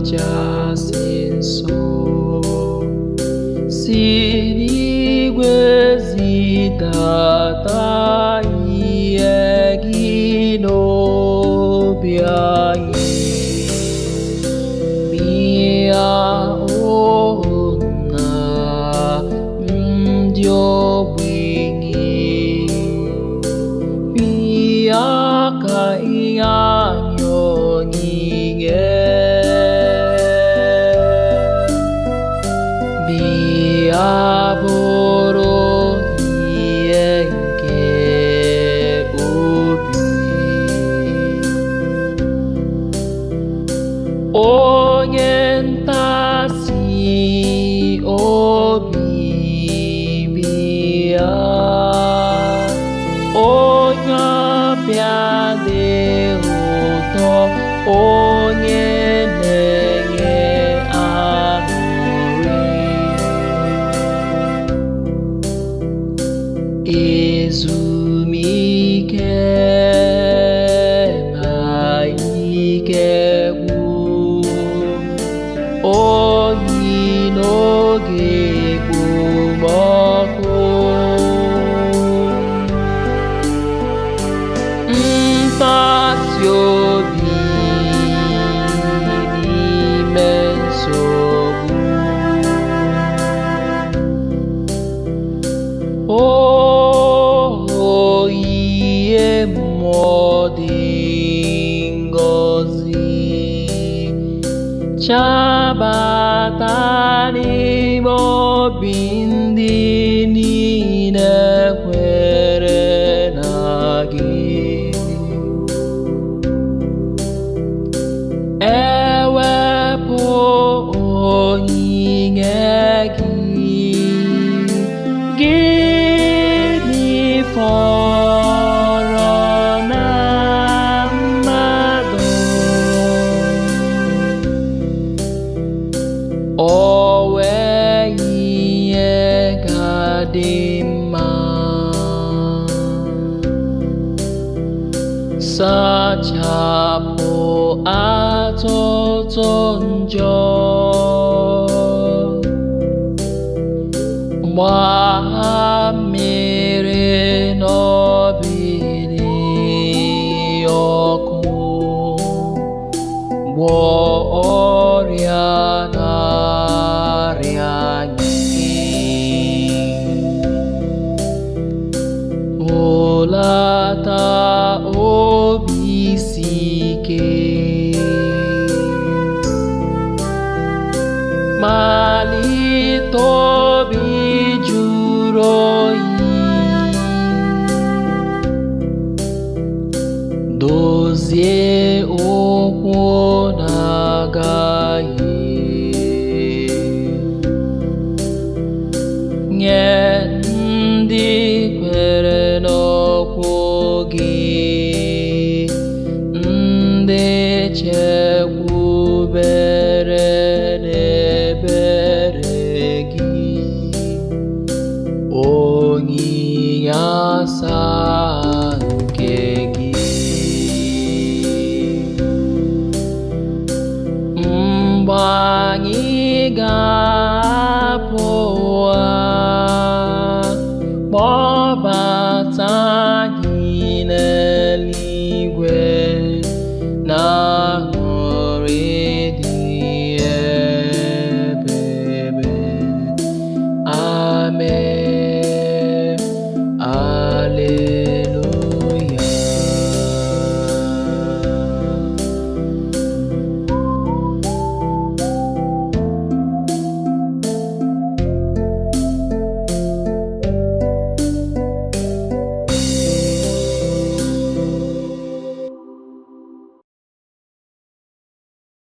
kachasị nsọ si n'igwe zidata ihe gị n'obi anyị. Bia Mụọ ndị ogbenye, bịa ka ihe anyị onyinye, bịa bụrụ ihe nke obi. Onye ntasi obi bịa, onye ọbịa dị ụtọ, onye na-enye aṅụrị. Ezumike na ike gwụ, oyi n'oge ekpomọkụ, ntasi obi n'ime nsogbu. Ihe mmụọ dị ngọzi chabata n'ime obi ndị niile kwere na gị. Ewepụ onyinye gị, gịnị fọrọ na mmadụ? O wee ihe ga-adị mma, sachapụ atụtụ njọ, gbaa mmiri n'obiri ọkụ, gwọọ ọrịa na-arịa gị, hụlata obi isi ike, malite obi jụrụ oyi, dozie ụkwụ na-agaghị, nye ndị kwere n'okwu gị, ndị chekwubere n'ebere gị, onyinye asaa nke gị. Mgbe anyị ga-apụ ụwa, kpọbata anyị n'eluigwe.